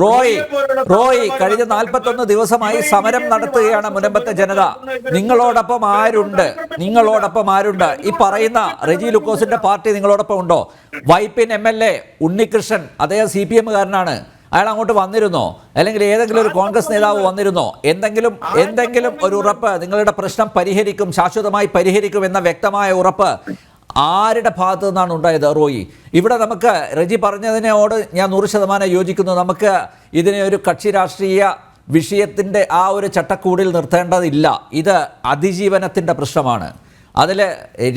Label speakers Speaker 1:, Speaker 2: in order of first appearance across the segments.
Speaker 1: റോയ് കഴിഞ്ഞ 41 ദിവസമായി സമരം നടത്തുകയാണ് മുനമ്പത്തെ ജനത. നിങ്ങളോടൊപ്പം ആരുണ്ട്? ഈ പറയുന്ന റെജി ലൂക്കോസിന്റെ പാർട്ടി നിങ്ങളോടൊപ്പം ഉണ്ടോ? വൈപ്പിൻ MLA ഉണ്ണികൃഷ്ണൻ, അദ്ദേഹം CPM-കാരനാണ്, അയാൾ അങ്ങോട്ട് വന്നിരുന്നോ? അല്ലെങ്കിൽ ഏതെങ്കിലും ഒരു കോൺഗ്രസ് നേതാവ് വന്നിരുന്നോ? എന്തെങ്കിലും ഒരു ഉറപ്പ് നിങ്ങളുടെ പ്രശ്നം ശാശ്വതമായി പരിഹരിക്കും എന്ന വ്യക്തമായ ഉറപ്പ് ആരുടെ ഭാഗത്തു നിന്നാണ് ഉണ്ടായത്? റോയി, ഇവിടെ നമുക്ക് റെജി പറഞ്ഞതിനോട് ഞാൻ 100% യോജിക്കുന്നു. നമുക്ക് ഇതിനെ ഒരു കക്ഷി രാഷ്ട്രീയ വിഷയത്തിൻ്റെ ആ ഒരു ചട്ടക്കൂടിൽ നിർത്തേണ്ടതില്ല. ഇത് അതിജീവനത്തിൻ്റെ പ്രശ്നമാണ്. അതിൽ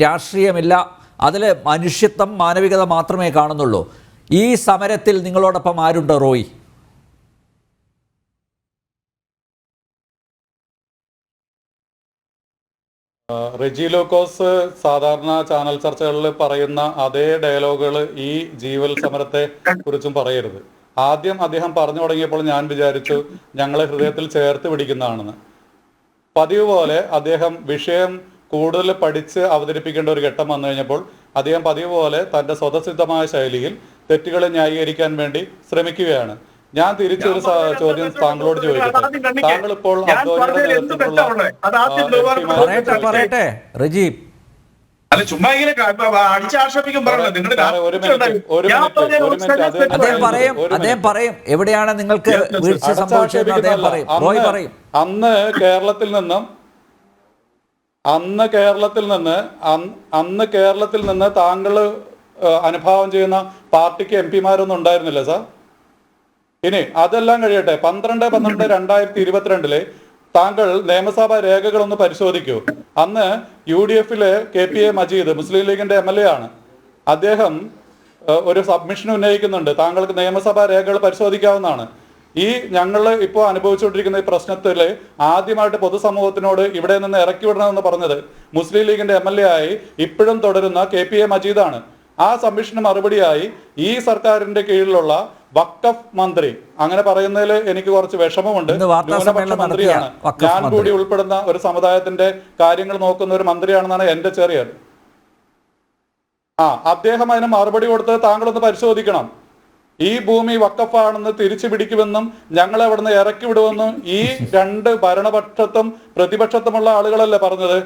Speaker 1: രാഷ്ട്രീയമില്ല, അതിൽ മനുഷ്യത്വം, മാനവികത മാത്രമേ കാണുന്നുള്ളൂ. ഈ സമരത്തിൽ നിങ്ങളോടൊപ്പം ആരുണ്ട് റോയി?
Speaker 2: റെജി ലൂക്കോസ് സാധാരണ ചാനൽ ചർച്ചകളിൽ പറയുന്ന അതേ ഡയലോഗുകൾ ഈ ജീവൽ സമരത്തെ കുറിച്ചും പറയരുത്. ആദ്യം അദ്ദേഹം പറഞ്ഞു തുടങ്ങിയപ്പോൾ ഞാൻ വിചാരിച്ചു ഞങ്ങളെ ഹൃദയത്തിൽ ചേർത്ത് പിടിക്കുന്നതാണെന്ന്. പതിവ് പോലെ അദ്ദേഹം വിഷയം കൂടുതൽ പഠിച്ച് അവതരിപ്പിക്കേണ്ട ഒരു ഘട്ടം വന്നു കഴിഞ്ഞപ്പോൾ അദ്ദേഹം പതിവ് പോലെ തന്റെ സ്വതസിദ്ധമായ ശൈലിയിൽ തെറ്റുകളെ ന്യായീകരിക്കാൻ വേണ്ടി ശ്രമിക്കുകയാണ്. ഞാൻ തിരിച്ചൊരു ചോദ്യം താങ്കളോട് ചോദിക്കട്ടെ. താങ്കൾ ഇപ്പോൾ
Speaker 1: എവിടെയാണ് നിങ്ങൾക്ക്
Speaker 2: അന്ന് കേരളത്തിൽ നിന്ന് താങ്കൾ അനുഭാവം ചെയ്യുന്ന പാർട്ടിക്ക് MP-മാരൊന്നും ഉണ്ടായിരുന്നില്ല സാർ. ഇനി അതെല്ലാം കഴിയട്ടെ. 12/12/2022 താങ്കൾ നിയമസഭാ രേഖകളൊന്ന് പരിശോധിക്കൂ. അന്ന് UDF-ലെ KPA മജീദ് മുസ്ലിം ലീഗിന്റെ MLA ആണ്. അദ്ദേഹം ഒരു സബ്മിഷൻ ഉന്നയിക്കുന്നുണ്ട്. താങ്കൾക്ക് നിയമസഭാ രേഖകൾ പരിശോധിക്കാവുന്നതാണ്. ഈ ഞങ്ങൾ ഇപ്പോൾ അനുഭവിച്ചുകൊണ്ടിരിക്കുന്ന ഈ പ്രശ്നത്തിൽ ആദ്യമായിട്ട് പൊതുസമൂഹത്തിനോട് ഇവിടെ നിന്ന് ഇറക്കി വിടണമെന്ന് പറഞ്ഞത് മുസ്ലിം ലീഗിന്റെ MLA ആയി ഇപ്പോഴും തുടരുന്ന KPA മജീദാണ്. ആ സബ്മിഷന് മറുപടിയായി ഈ സർക്കാരിന്റെ കീഴിലുള്ള വഖഫ് മന്ത്രി, അങ്ങനെ പറയുന്നതിൽ എനിക്ക് കുറച്ച് വിഷമമുണ്ട്, ന്യൂനപക്ഷ മന്ത്രിയാണ്, ഞാൻ കൂടി ഉൾപ്പെടുന്ന ഒരു സമുദായത്തിന്റെ കാര്യങ്ങൾ നോക്കുന്ന ഒരു മന്ത്രിയാണെന്നാണ് എന്റെ ചെറിയ അദ്ദേഹം അതിന് മറുപടി കൊടുത്ത് താങ്കളൊന്ന് പരിശോധിക്കണം. ഈ ഭൂമി വഖഫാണെന്ന് തിരിച്ചു പിടിക്കുമെന്നും ഞങ്ങളെ അവിടുന്ന് ഇറക്കി വിടുമെന്നും ഈ രണ്ട് ഭരണപക്ഷത്തും പ്രതിപക്ഷത്തുമുള്ള ആളുകളല്ലേ പറഞ്ഞത്.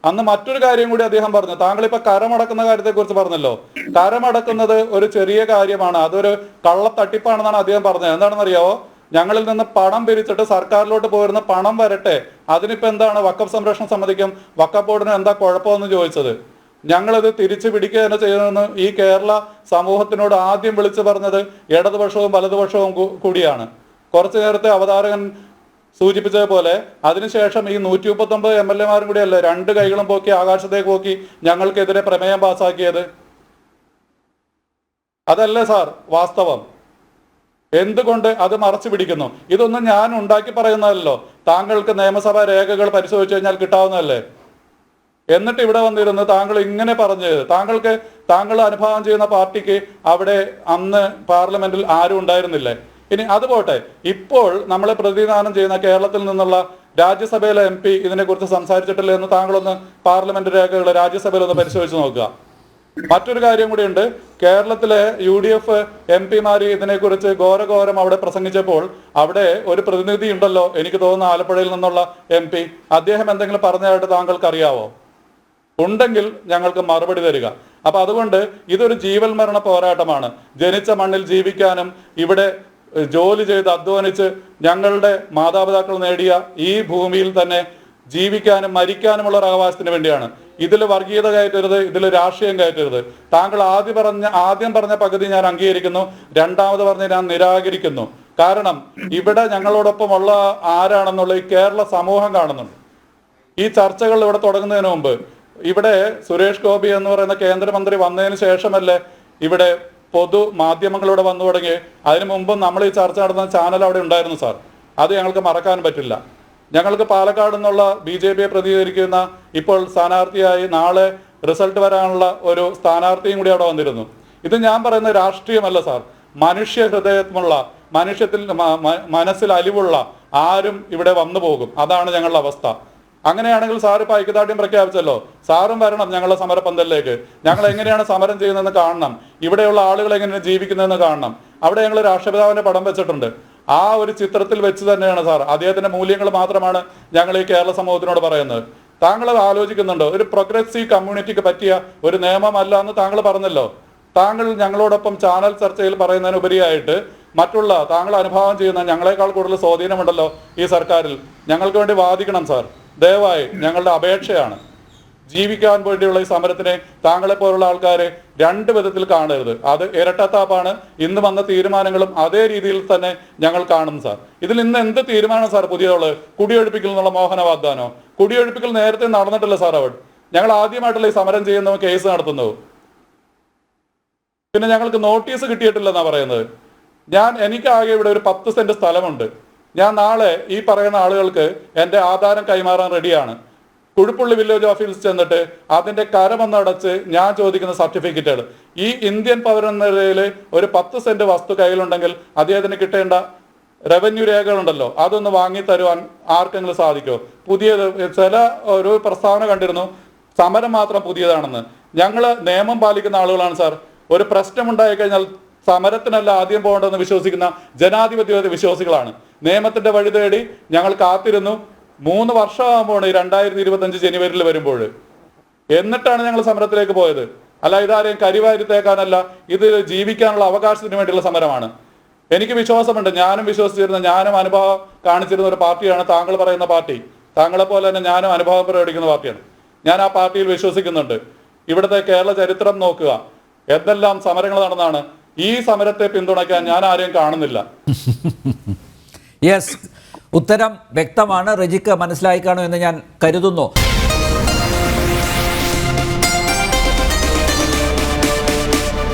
Speaker 2: അന്ന് മറ്റൊരു കാര്യം കൂടി അദ്ദേഹം പറഞ്ഞു. താങ്കൾ ഇപ്പൊ കരമടക്കുന്ന കാര്യത്തെ കുറിച്ച് പറഞ്ഞല്ലോ. കരമടക്കുന്നത് ഒരു ചെറിയ കാര്യമാണ്, അതൊരു കള്ളത്തട്ടിപ്പാണെന്നാണ് അദ്ദേഹം പറഞ്ഞത്. എന്താണെന്നറിയാവോ? ഞങ്ങളിൽ നിന്ന് പണം പിരിച്ചിട്ട് സർക്കാരിലോട്ട് പോയിരുന്ന പണം വരട്ടെ, അതിനിപ്പോ എന്താണ് വഖഫ് സംരക്ഷണ സമിതിക്കും വഖഫ് ബോർഡിനും എന്താ കുഴപ്പമെന്ന് ചോദിച്ചത്. ഞങ്ങളിത് തിരിച്ചു പിടിക്കുക തന്നെ ചെയ്യുന്നതെന്ന് ഈ കേരള സമൂഹത്തിനോട് ആദ്യം വിളിച്ചു പറഞ്ഞത് ഇടതുപക്ഷവും വലതുപക്ഷവും കൂടിയാണ്. കുറച്ചു നേരത്തെ അവതാരകൻ സൂചിപ്പിച്ചതുപോലെ അതിനുശേഷം ഈ 139 MLA-മാരും കൂടി അല്ലേ രണ്ട് കൈകളും പോക്കി ആകാശത്തേക്ക് പോക്കി ഞങ്ങൾക്കെതിരെ പ്രമേയം പാസ്സാക്കിയത്? അതല്ലേ സാർ വാസ്തവം? എന്തുകൊണ്ട് അത് മറച്ചു പിടിക്കുന്നു? ഇതൊന്നും ഞാൻ ഉണ്ടാക്കി പറയുന്നതല്ലോ. താങ്കൾക്ക് നിയമസഭാ രേഖകൾ പരിശോധിച്ചു കഴിഞ്ഞാൽ കിട്ടാവുന്നതല്ലേ. എന്നിട്ട് ഇവിടെ വന്നിരുന്ന് താങ്കൾ ഇങ്ങനെ പറഞ്ഞത്, താങ്കൾ അനുഭാവം ചെയ്യുന്ന പാർട്ടിക്ക് അവിടെ അന്ന് പാർലമെന്റിൽ ആരും ഉണ്ടായിരുന്നില്ലേ? ഇനി അതുപോട്ടെ, ഇപ്പോൾ നമ്മളെ പ്രതിനിധാനം ചെയ്യുന്ന കേരളത്തിൽ നിന്നുള്ള രാജ്യസഭയിലെ MP ഇതിനെക്കുറിച്ച് സംസാരിച്ചിട്ടില്ല എന്ന് താങ്കളൊന്ന് പാർലമെന്റ് രേഖകൾ രാജ്യസഭയിൽ ഒന്ന് പരിശോധിച്ച് നോക്കുക. മറ്റൊരു കാര്യം കൂടിയുണ്ട്. കേരളത്തിലെ UDF MP-മാർ ഇതിനെക്കുറിച്ച് ഘോരഘോരം അവിടെ പ്രസംഗിച്ചപ്പോൾ അവിടെ ഒരു പ്രതിനിധി ഉണ്ടല്ലോ, എനിക്ക് തോന്നുന്ന ആലപ്പുഴയിൽ നിന്നുള്ള MP, അദ്ദേഹം എന്തെങ്കിലും പറഞ്ഞതായിട്ട് താങ്കൾക്ക് അറിയാവോ? ഉണ്ടെങ്കിൽ ഞങ്ങൾക്ക് മറുപടി തരിക. അപ്പൊ അതുകൊണ്ട് ഇതൊരു ജീവൽ മരണ പോരാട്ടമാണ്. ജനിച്ച മണ്ണിൽ ജീവിക്കാനും ഇവിടെ ജോലി ചെയ്ത് അധ്വാനിച്ച് ഞങ്ങളുടെ മാതാപിതാക്കൾ നേടിയ ഈ ഭൂമിയിൽ തന്നെ ജീവിക്കാനും മരിക്കാനുമുള്ള ഒരു അവകാശത്തിന് വേണ്ടിയാണ്. ഇതിൽ വർഗീയത കയറ്റരുത്, ഇതിൽ രാഷ്ട്രീയം കയറ്റരുത്. താങ്കൾ ആദ്യം പറഞ്ഞ പകുതി ഞാൻ അംഗീകരിക്കുന്നു, രണ്ടാമത് പറഞ്ഞ് ഞാൻ നിരാകരിക്കുന്നു. കാരണം ഇവിടെ ഞങ്ങളോടൊപ്പമുള്ള ആരാണെന്നുള്ള ഈ കേരള സമൂഹം കാണുന്നുണ്ട്. ഈ ചർച്ചകൾ ഇവിടെ തുടങ്ങുന്നതിന് മുമ്പ് ഇവിടെ സുരേഷ് ഗോപി എന്ന് പറയുന്ന കേന്ദ്രമന്ത്രി വന്നതിന് ശേഷമല്ലേ ഇവിടെ പൊതു മാധ്യമങ്ങളിലൂടെ വന്നു തുടങ്ങി. അതിനു മുമ്പും നമ്മൾ ഈ ചർച്ച നടന്ന ചാനൽ അവിടെ ഉണ്ടായിരുന്നു സാർ. അത് ഞങ്ങൾക്ക് മറക്കാൻ പറ്റില്ല. ഞങ്ങൾക്ക് പാലക്കാട് നിന്നുള്ള BJP-യെ പ്രതിനിധീകരിക്കുന്ന ഇപ്പോൾ സ്ഥാനാർത്ഥിയായി നാളെ റിസൾട്ട് വരാനുള്ള ഒരു സ്ഥാനാർത്ഥിയും കൂടി അവിടെ വന്നിരുന്നു. ഇത് ഞാൻ പറയുന്ന രാഷ്ട്രീയമല്ല സാർ, മനുഷ്യ ഹൃദയമുള്ള മനസ്സിൽ അലിവുള്ള ആരും ഇവിടെ വന്നു പോകും. അതാണ് ഞങ്ങളുടെ അവസ്ഥ. അങ്ങനെയാണെങ്കിൽ സാർ ഇപ്പൊ ഐക്യദാർഢ്യം പ്രഖ്യാപിച്ചല്ലോ, സാറും വരണം ഞങ്ങളുടെ സമരപന്തലിലേക്ക്. ഞങ്ങൾ എങ്ങനെയാണ് സമരം ചെയ്യുന്നതെന്ന് കാണണം, ഇവിടെയുള്ള ആളുകൾ എങ്ങനെയാണ് ജീവിക്കുന്നതെന്ന് കാണണം. അവിടെ ഞങ്ങൾ രാഷ്ട്രപിതാവിന്റെ പടം വെച്ചിട്ടുണ്ട്. ആ ഒരു ചിത്രത്തിൽ വെച്ച് തന്നെയാണ് സാർ അദ്ദേഹത്തിന്റെ മൂല്യങ്ങൾ മാത്രമാണ് ഞങ്ങൾ ഈ കേരള സമൂഹത്തിനോട് പറയുന്നത്. താങ്കൾ അത് ആലോചിക്കുന്നുണ്ടോ? ഒരു പ്രോഗ്രസീവ് കമ്മ്യൂണിറ്റിക്ക് പറ്റിയ ഒരു നിയമമല്ല എന്ന് താങ്കൾ പറഞ്ഞല്ലോ. താങ്കൾ ഞങ്ങളോടൊപ്പം ചാനൽ ചർച്ചയിൽ പറയുന്നതിനുപരിയായിട്ട് മറ്റുള്ള താങ്കൾ അനുഭവം ചെയ്യുന്ന ഞങ്ങളെക്കാൾ കൂടുതൽ സ്വാധീനമുണ്ടല്ലോ ഈ സർക്കാരിൽ. ഞങ്ങൾക്ക് വേണ്ടി വാദിക്കണം സാർ, ദയവായി ഞങ്ങളുടെ അപേക്ഷയാണ്. ജീവിക്കാൻ വേണ്ടിയുള്ള ഈ സമരത്തിനെ താങ്കളെ പോലുള്ള ആൾക്കാരെ രണ്ട് വിധത്തിൽ കാണരുത്. അത് ഇരട്ടത്താപ്പാണ്. ഇന്ന് വന്ന തീരുമാനങ്ങളും അതേ രീതിയിൽ തന്നെ ഞങ്ങൾ കാണും സാർ. ഇതിൽ ഇന്ന് എന്ത് തീരുമാനം സാർ പുതിയതുള്ളത്? കുടിയൊഴിപ്പിക്കൽ എന്നുള്ള മോഹന വാഗ്ദാനോ? കുടിയൊഴിപ്പിക്കൽ നേരത്തെ നടന്നിട്ടില്ല സാർ. അവിടെ ഞങ്ങൾ ആദ്യമായിട്ടുള്ള ഈ സമരം ചെയ്യുന്നതും കേസ് നടത്തുന്നതും. പിന്നെ ഞങ്ങൾക്ക് നോട്ടീസ് കിട്ടിയിട്ടില്ലെന്നാ പറയുന്നത്. എനിക്ക് ആകെ ഇവിടെ ഒരു 10 സെന്റ് സ്ഥലമുണ്ട്. ഞാൻ നാളെ ഈ പറയുന്ന ആളുകൾക്ക് എൻ്റെ ആധാരം കൈമാറാൻ റെഡിയാണ്. കുഴുപ്പുള്ളി വില്ലേജ് ഓഫീസിൽ ചെന്നിട്ട് അതിന്റെ കരമൊന്നടച്ച് ഞാൻ ചോദിക്കുന്ന സർട്ടിഫിക്കറ്റുകൾ, ഈ ഇന്ത്യൻ പൗരൻ എന്ന നിലയിൽ ഒരു 10 സെന്റ് വസ്തു കയ്യിലുണ്ടെങ്കിൽ അദ്ദേഹത്തിന് കിട്ടേണ്ട റവന്യൂ രേഖകളുണ്ടല്ലോ, അതൊന്ന് വാങ്ങി തരുവാൻ ആർക്കെങ്കിലും സാധിക്കുമോ? പുതിയത് ചില ഒരു പ്രസ്താവന കണ്ടിരുന്നു, സമരം മാത്രം പുതിയതാണെന്ന്. ഞങ്ങൾ നിയമം പാലിക്കുന്ന ആളുകളാണ് സാർ. ഒരു പ്രശ്നമുണ്ടായി കഴിഞ്ഞാൽ സമരത്തിനല്ല ആദ്യം പോകേണ്ടതെന്ന് വിശ്വസിക്കുന്ന ജനാധിപത്യ വിശ്വാസികളാണ്. നിയമത്തിന്റെ വഴി തേടി ഞങ്ങൾ കാത്തിരുന്നു. 3 വർഷമാകുമ്പോൾ ഈ 2025 ജനുവരിയിൽ വരുമ്പോൾ എന്നിട്ടാണ് ഞങ്ങൾ സമരത്തിലേക്ക് പോയത്. അല്ല, ഇതാരെയും കരിവാരിത്തേക്കാനല്ല, ഇത് ജീവിക്കാനുള്ള അവകാശത്തിന് വേണ്ടിയുള്ള സമരമാണ്. എനിക്ക് വിശ്വാസമുണ്ട്, ഞാനും വിശ്വസിച്ചിരുന്ന, ഞാനും അനുഭവം കാണിച്ചിരുന്ന ഒരു പാർട്ടിയാണ് താങ്കൾ പറയുന്ന പാർട്ടി. താങ്കളെ പോലെ തന്നെ ഞാനും അനുഭവം പ്രകടിക്കുന്ന പാർട്ടിയാണ്. ഞാൻ ആ പാർട്ടിയിൽ വിശ്വസിക്കുന്നുണ്ട്. ഇവിടുത്തെ കേരള ചരിത്രം നോക്കുക, എന്തെല്ലാം സമരങ്ങൾ നടന്നാണ്. ഈ സമരത്തെ പിന്തുണയ്ക്കാൻ ഞാൻ ആരെയും കാണുന്നില്ല.
Speaker 1: യെസ്, ഉത്തരം വ്യക്തമാണ്. റെജിക്ക് മനസ്സിലായി കാണുമെന്ന് ഞാൻ കരുതുന്നു.